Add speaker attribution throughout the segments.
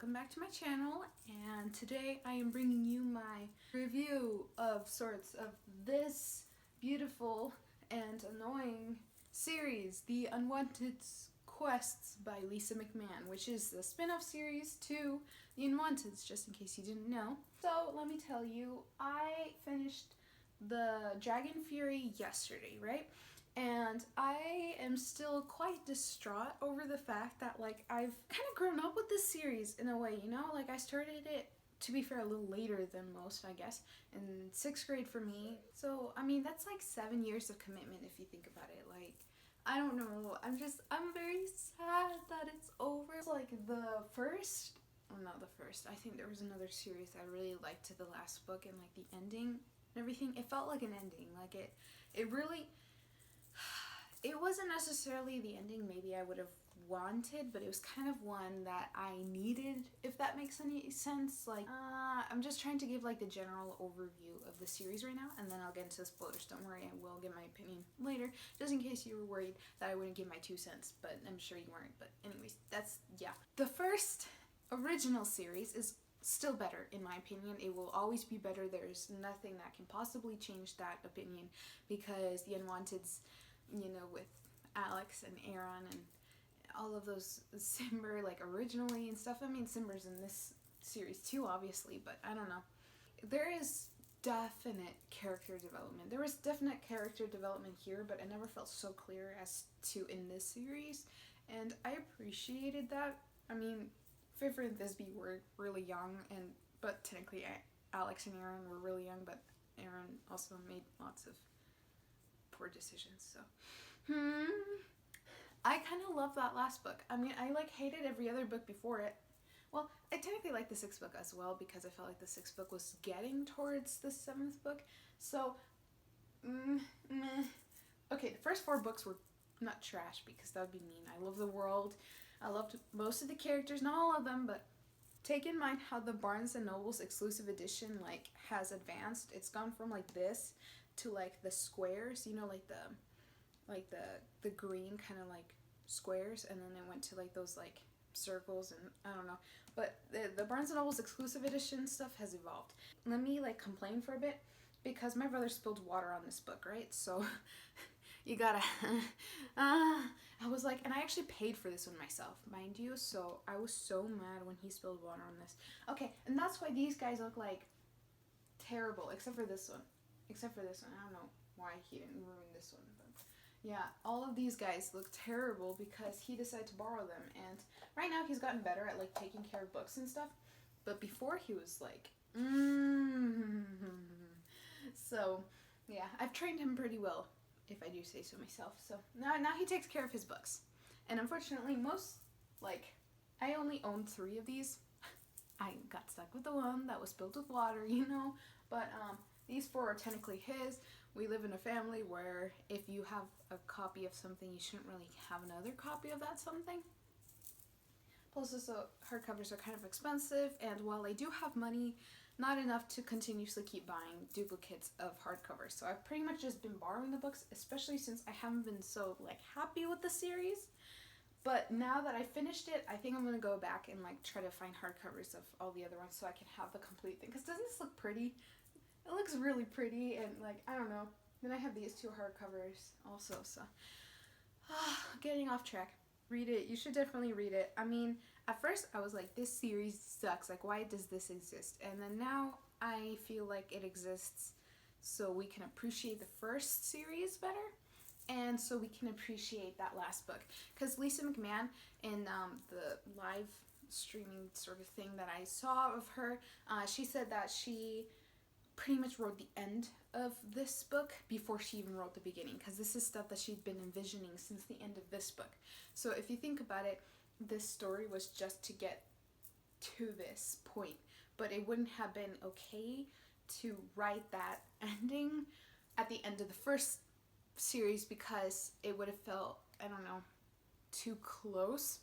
Speaker 1: welcome back to my channel, and today I am bringing you my review of sorts of this beautiful and annoying series, The Unwanteds Quests by Lisa McMann, which is the spin-off series to The Unwanteds, just in case you didn't know. So let me tell you, I finished the Dragon Fury yesterday, right? And I am still quite distraught over the fact that, like, I've kind of grown up with this series in a way, you know? Like, I started it, to be fair, a little later than most, I guess, in 6th grade for me. So, I mean, that's like 7 years of commitment if you think about it. Like, I don't know. I'm very sad that it's over. It's like the first, well, not the first. I think there was another series I really liked to the last book, and, like, the ending and everything. It felt like an ending. Like, it really... It wasn't necessarily the ending maybe I would have wanted, but it was kind of one that I needed, if that makes any sense. Like, I'm just trying to give, like, the general overview of the series right now, and then I'll get into the spoilers. Don't worry, I will give my opinion later, just in case you were worried that I wouldn't give my 2 cents, but I'm sure you weren't. But anyways, that's, yeah. The first original series is still better, in my opinion. It will always be better. There's nothing that can possibly change that opinion, because the Unwanteds, you know, with Alex and Aaron and all of those, Simberrr, like, originally and stuff. I mean, Simberr's in this series too, obviously, but I don't know. There is definite character development. There was definite character development here, but it never felt so clear as to in this series, and I appreciated that. I mean, Fiffer and Thisbe were really young, but technically Alex and Aaron were really young, but Aaron also made lots of poor decisions, so I kind of love that last book. I mean, I, like, hated every other book before it. Well, I technically liked the 6th book as well, because I felt like the 6th book was getting towards the 7th book, so meh. Okay, the first 4 books were not trash, because that would be mean. I love the world, I loved most of the characters, not all of them, but take in mind how the Barnes & Noble's exclusive edition, like, has advanced. It's gone from, like, this to, like, the squares, you know, like the green kind of, like, squares, and then it went to, like, those, like, circles, and I don't know. But the Barnes & Noble's exclusive edition stuff has evolved. Let me, like, complain for a bit, because my brother spilled water on this book, right? So you gotta I was like, and I actually paid for this one myself, mind you, so I was so mad when he spilled water on this. Okay, and that's why these guys look, like, terrible, except for this one. I don't know why he didn't ruin this one, but yeah, all of these guys look terrible because he decided to borrow them, and right now he's gotten better at, like, taking care of books and stuff, but before he was like, So, yeah, I've trained him pretty well, if I do say so myself, so now he takes care of his books, and unfortunately I only owned 3 of these. I got stuck with the one that was filled with water, you know, but these 4 are technically his. We live in a family where if you have a copy of something, you shouldn't really have another copy of that something. Plus, also, hardcovers are kind of expensive, and while I do have money, not enough to continuously keep buying duplicates of hardcovers. So I've pretty much just been borrowing the books, especially since I haven't been so, like, happy with the series. But now that I finished it, I think I'm going to go back and, like, try to find hardcovers of all the other ones so I can have the complete thing. Because doesn't this look pretty? It looks really pretty, and, like, I don't know. Then I have these 2 hardcovers also, so. Getting off track. Read it. You should definitely read it. I mean, at first I was like, this series sucks. Like, why does this exist? And then now I feel like it exists so we can appreciate the first series better, and so we can appreciate that last book. Because Lisa McMann, in the live streaming sort of thing that I saw of her, she said that she pretty much wrote the end of this book before she even wrote the beginning, because this is stuff that she'd been envisioning since the end of this book. So if you think about it, this story was just to get to this point, but it wouldn't have been okay to write that ending at the end of the first series, because it would have felt, I don't know, too close.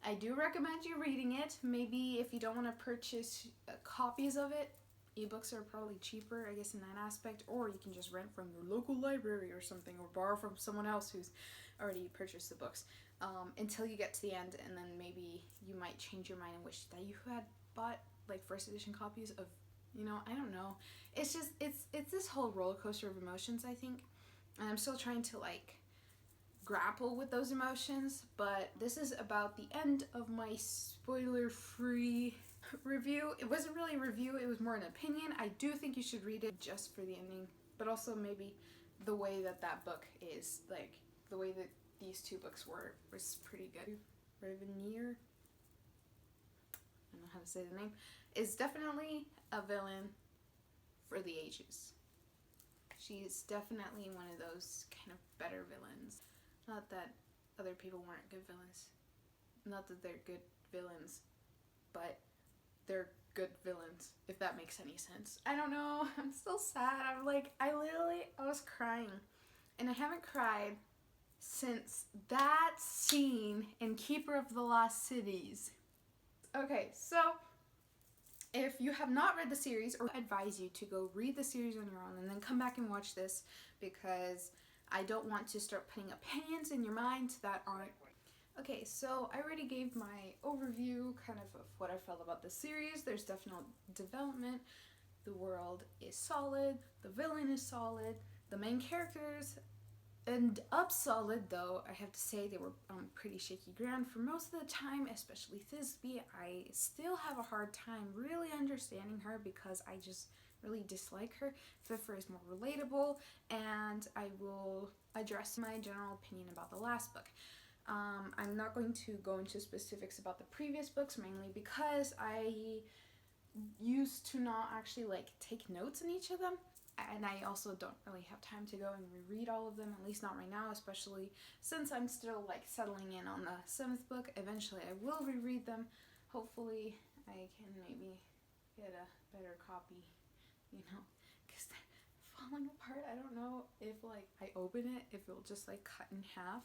Speaker 1: I do recommend you reading it. Maybe if you don't want to purchase copies of it, ebooks are probably cheaper, I guess, in that aspect, or you can just rent from your local library or something, or borrow from someone else who's already purchased the books, until you get to the end, and then maybe you might change your mind and wish that you had bought like first edition copies of, you know, I don't know. It's just, it's this whole roller coaster of emotions, I think, and I'm still trying to like grapple with those emotions. But this is about the end of my spoiler-free review. It wasn't really a review, it was more an opinion. I do think you should read it just for the ending, but also maybe the way that that book is, like the way that these two books were, was pretty good. Revenir, I don't know how to say the name, is definitely a villain for the ages. She's definitely one of those kind of better villains. Not that other people weren't good villains. Not that they're good villains, but they're good villains, if that makes any sense. I don't know. I'm still sad. I'm like, I was crying. And I haven't cried since that scene in Keeper of the Lost Cities. Okay, so if you have not read the series, or I advise you to go read the series on your own and then come back and watch this, because I don't want to start putting opinions in your mind that aren't. Okay, so I already gave my overview kind of what I felt about the series. There's definite development. The world is solid. The villain is solid. The main characters end up solid, though I have to say they were on pretty shaky ground for most of the time, especially Thisbe. I still have a hard time really understanding her because I just really dislike her. Fiffer is more relatable, and I will address my general opinion about the last book. I'm not going to go into specifics about the previous books, mainly because I used to not actually like take notes in each of them, and I also don't really have time to go and reread all of them, at least not right now, especially since I'm still like settling in on the 7th book. Eventually I will reread them. Hopefully I can maybe get a better copy, you know, because they're falling apart. I don't know if like I open it, if it'll just like cut in half,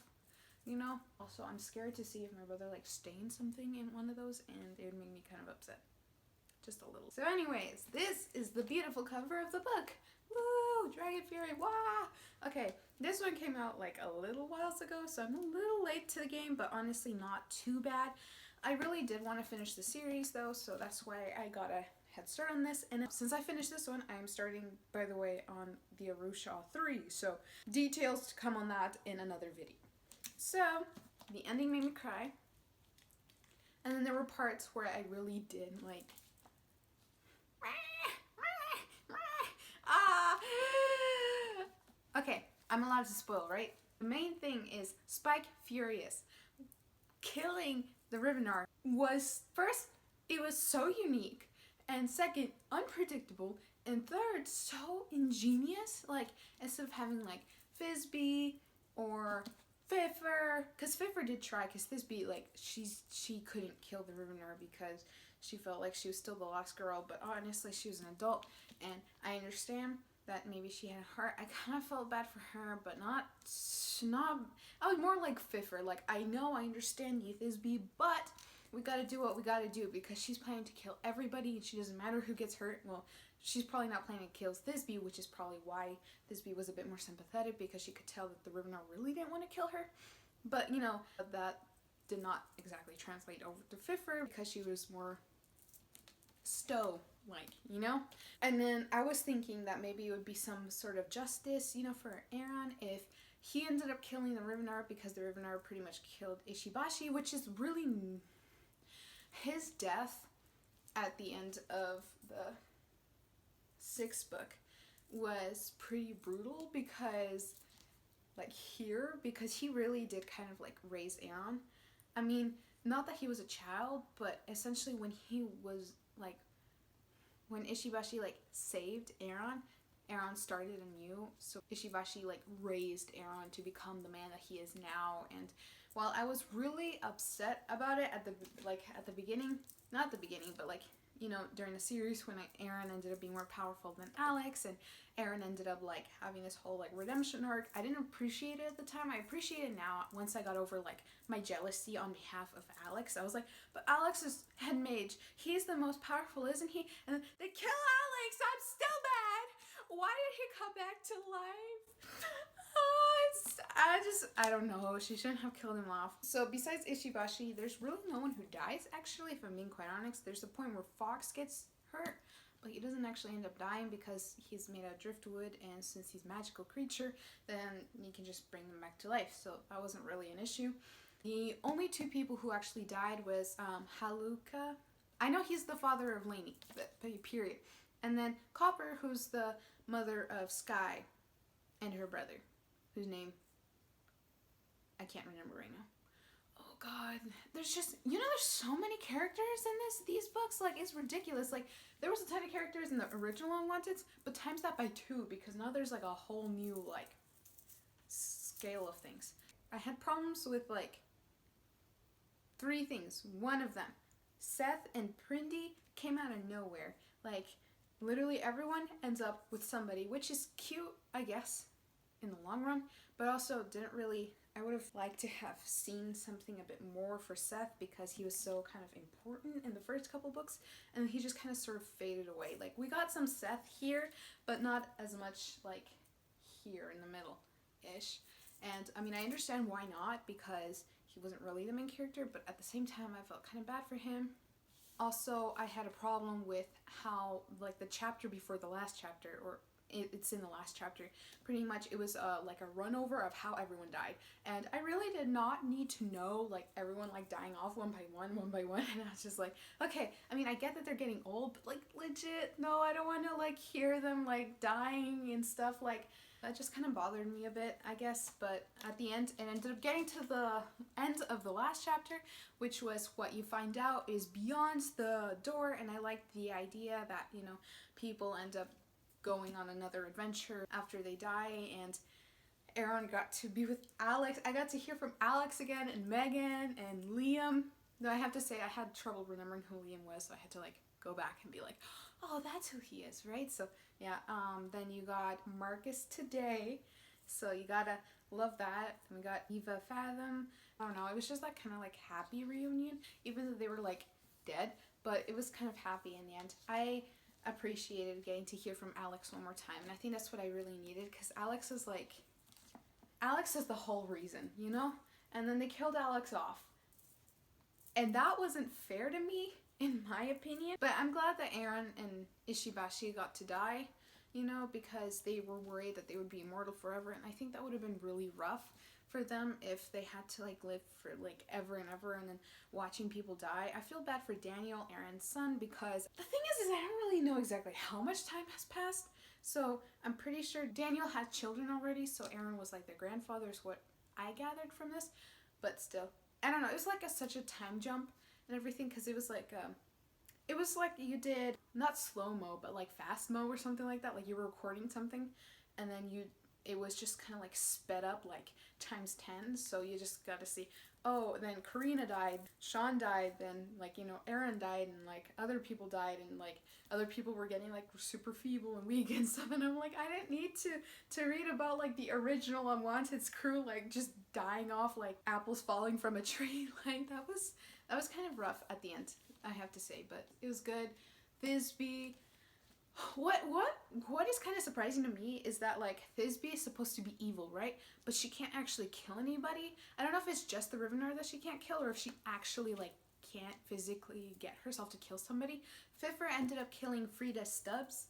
Speaker 1: you know. Also, I'm scared to see if my brother like stained something in one of those, and it would make me kind of upset. Just a little. So anyways, this is the beautiful cover of the book. Woo! Dragon Fury, wah! Okay, this one came out like a little whiles ago, so I'm a little late to the game, but honestly not too bad. I really did want to finish the series though, so that's why I got a head start on this. And since I finished this one, I am starting, by the way, on the Arusha 3, so details to come on that in another video. So, the ending made me cry, and then there were parts where I really did like okay, I'm allowed to spoil, right? The main thing is Spike Furious killing the Rivenar was, first, it was so unique, and second, unpredictable, and third, so ingenious. Like, instead of having like Thisbe or Fiffer, because Fiffer did try, because Thisbe, like, she couldn't kill the Rivenar because she felt like she was still the lost girl, but honestly she was an adult, and I understand that maybe she had a heart. I kind of felt bad for her, but not, I was more like Fiffer, like, I know, I understand you, Thisbe, but we gotta do what we gotta do, because she's planning to kill everybody, and she doesn't matter who gets hurt. Well, she's probably not planning to kill Thisbe, which is probably why Thisbe was a bit more sympathetic, because she could tell that the Rivenar really didn't want to kill her. But, you know, that did not exactly translate over to Fiffer, because she was more Stowe-like, you know? And then I was thinking that maybe it would be some sort of justice, you know, for Aaron if he ended up killing the Rivenar, because the Rivenar pretty much killed Ishibashi, which is really his death at the end of the 6th book was pretty brutal, because like because he really did kind of like raise Aaron. I mean, not that he was a child, but essentially when he was like, when Ishibashi like saved Aaron started anew. So Ishibashi like raised Aaron to become the man that he is now. And while I was really upset about it at the beginning, not the beginning, but like you know, during the series when Aaron ended up being more powerful than Alex, and Aaron ended up like having this whole like redemption arc. I didn't appreciate it at the time. I appreciate it now once I got over like my jealousy on behalf of Alex. I was like, but Alex is head mage. He's the most powerful, isn't he? And they kill Alex. I'm still mad. Why did he come back to life? I don't know. She shouldn't have killed him off. So besides Ishibashi, there's really no one who dies, actually, if I'm being quite honest. There's a point where Fox gets hurt, but he doesn't actually end up dying because he's made of driftwood, and since he's a magical creature, then you can just bring him back to life. So that wasn't really an issue. The only two people who actually died was Haluka. I know he's the father of Lainey, period. And then Copper, who's the mother of Sky and her brother, whose name I can't remember right now. Oh god, there's just, you know, there's so many characters in these books, like it's ridiculous. Like there was a ton of characters in the original Unwanteds, but times that by 2 because now there's like a whole new like scale of things. I had problems with like 3 things. One of them, Seth and Prindy came out of nowhere. Like literally everyone ends up with somebody, which is cute, I guess, in the long run, but also didn't really, I would have liked to have seen something a bit more for Seth because he was so kind of important in the first couple books, and he just kind of sort of faded away. Like we got some Seth here, but not as much like here in the middle-ish. And I mean, I understand why not, because he wasn't really the main character, but at the same time I felt kind of bad for him. Also, I had a problem with how like the chapter before the last chapter, or it's in the last chapter, pretty much it was like a run over of how everyone died, and I really did not need to know like everyone like dying off one by one, and I was just like, okay, I mean I get that they're getting old, but like legit, no, I don't want to like hear them like dying and stuff. Like that just kind of bothered me a bit, I guess. But at the end, it ended up getting to the end of the last chapter, which was what you find out is beyond the door, and I liked the idea that, you know, people end up going on another adventure after they die, and Aaron got to be with Alex. I got to hear from Alex again, and Megan, and Liam. Though I have to say I had trouble remembering who Liam was, so I had to like go back and be like, oh, that's who he is, right? So yeah, then you got Marcus today, so you gotta love that. And we got Eva Fathom. I don't know, it was just like kind of like happy reunion, even though they were like dead, but it was kind of happy in the end. I appreciated getting to hear from Alex one more time, and I think that's what I really needed, because Alex is the whole reason, you know? And then they killed Alex off, and that wasn't fair to me, in my opinion. But I'm glad that Aaron and Ishibashi got to die, you know, because they were worried that they would be immortal forever, and I think that would have been really rough for them if they had to like live for like ever and ever, and then watching people die. I feel bad for Daniel, Aaron's son, because the thing is I don't really know exactly how much time has passed. So I'm pretty sure Daniel had children already, so Aaron was like their grandfather is what I gathered from this. But still, I don't know, it was like such a time jump and everything, because it was like you did not slow-mo but like fast-mo or something like that. Like you were recording something, and then it was just kind of like sped up like times 10, so you just got to see, oh, then Karina died, Sean died, then like, you know, Aaron died, and like other people died, and like other people were getting like super feeble and weak and stuff, and I'm like, I didn't need to read about like the original Unwanteds crew like just dying off like apples falling from a tree. Like that was kind of rough at the end, I have to say, but it was good. Thisbe, what is kind of surprising to me is that like Thisbe is supposed to be evil, right? But she can't actually kill anybody. I don't know if it's just the Rivener that she can't kill, or if she actually like can't physically get herself to kill somebody. Fiffer ended up killing Frida Stubbs.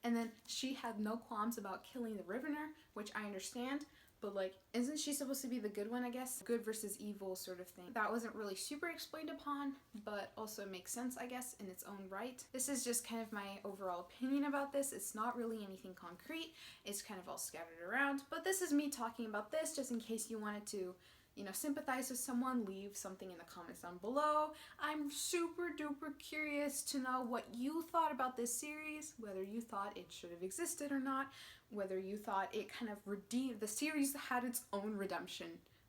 Speaker 1: And then she had no qualms about killing the Rivener, which I understand. But like, isn't she supposed to be the good one, I guess? Good versus evil sort of thing. That wasn't really super explained upon, but also makes sense, I guess, in its own right. This is just kind of my overall opinion about this. It's not really anything concrete. It's kind of all scattered around. But this is me talking about this just in case you wanted to, you know, sympathize with someone. Leave something in the comments down below. I'm super duper curious to know what you thought about this series, whether you thought it should have existed or not, whether you thought it kind of redeemed, the series had its own redemption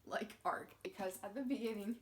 Speaker 1: like arc, because at the beginning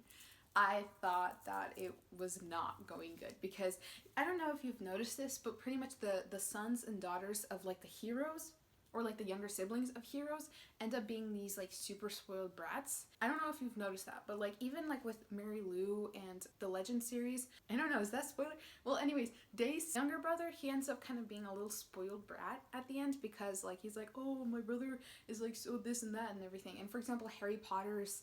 Speaker 1: I thought that it was not going good, because I don't know if you've noticed this, but pretty much the sons and daughters of like the heroes, or like the younger siblings of heroes, end up being these like super spoiled brats. I don't know if you've noticed that, but like even like with Mary Lou and the Legend series, I don't know, is that spoiler? Well, anyways, Day's younger brother, he ends up kind of being a little spoiled brat at the end, because like he's like, oh, my brother is like so this and that and everything. And for example, Harry Potter's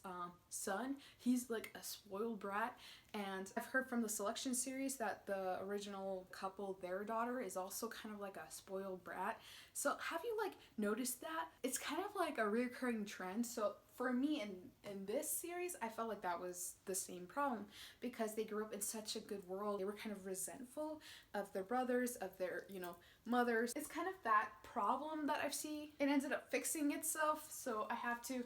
Speaker 1: son, he's like a spoiled brat. And I've heard from the Selection series that the original couple, their daughter, is also kind of like a spoiled brat. So have you like noticed that? It's kind of like a recurring trend. So for me in this series, I felt like that was the same problem, because they grew up in such a good world. They were kind of resentful of their brothers, of their, you know, mothers. It's kind of that problem that I've seen. It ended up fixing itself. So I have to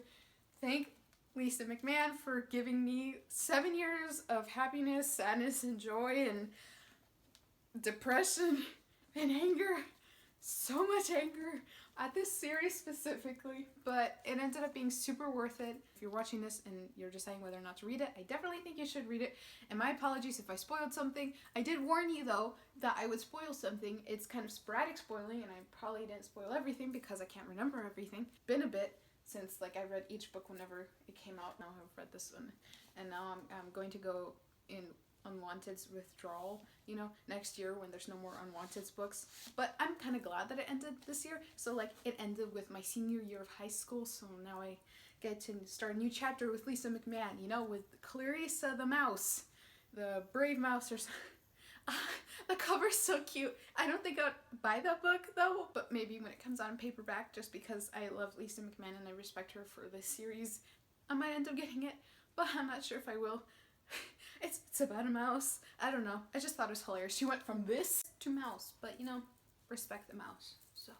Speaker 1: thank Lisa McMann for giving me 7 years of happiness, sadness, and joy, and depression, and anger. So much anger at this series specifically, but it ended up being super worth it. If you're watching this and you're deciding whether or not to read it, I definitely think you should read it. And my apologies if I spoiled something. I did warn you though that I would spoil something. It's kind of sporadic spoiling, and I probably didn't spoil everything because I can't remember everything. Been a bit since like I read each book whenever it came out. Now I've read this one, and now I'm going to go in Unwanted's withdrawal, you know, next year when there's no more Unwanted's books. But I'm kind of glad that it ended this year. So like it ended with my senior year of high school, so now I get to start a new chapter with Lisa McMann, you know, with Clarissa the mouse, the brave mouse or something. The cover's so cute. I don't think I'd buy that book though, but maybe when it comes out in paperback, just because I love Lisa McMann and I respect her for this series, I might end up getting it, but I'm not sure if I will. It's about a mouse. I don't know. I just thought it was hilarious. She went from this to mouse, but you know, respect the mouse. So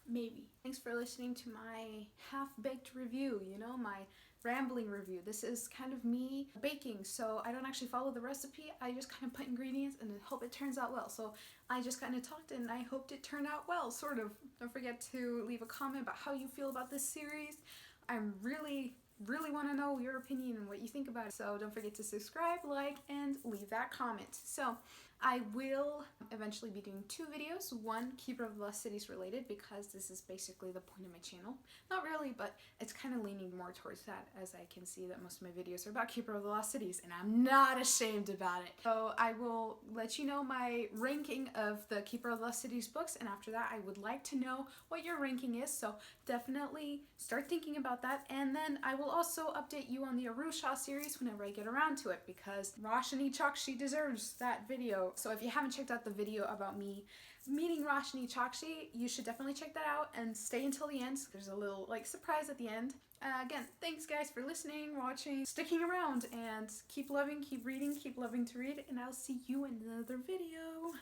Speaker 1: maybe. Thanks for listening to my half-baked review, you know, my rambling review. This is kind of me baking, so I don't actually follow the recipe. I just kind of put ingredients and hope it turns out well. So I just kind of talked and I hoped it turned out well, sort of. Don't forget to leave a comment about how you feel about this series. I'm really want to know your opinion and what you think about it. So don't forget to subscribe, like, and leave that comment. So I will eventually be doing 2 videos. One, Keeper of the Lost Cities related, because this is basically the point of my channel. Not really, but it's kind of leaning more towards that, as I can see that most of my videos are about Keeper of the Lost Cities, and I'm not ashamed about it. So I will let you know my ranking of the Keeper of the Lost Cities books, and after that I would like to know what your ranking is, so definitely start thinking about that. And then I will also update you on the Arusha series whenever I get around to it, because Roshni Chokshi deserves that video. So if you haven't checked out the video about me meeting Roshni Chokshi, you should definitely check that out and stay until the end. There's a little like surprise at the end. Again, thanks guys for listening, watching, sticking around, and keep loving, keep reading, keep loving to read, and I'll see you in another video.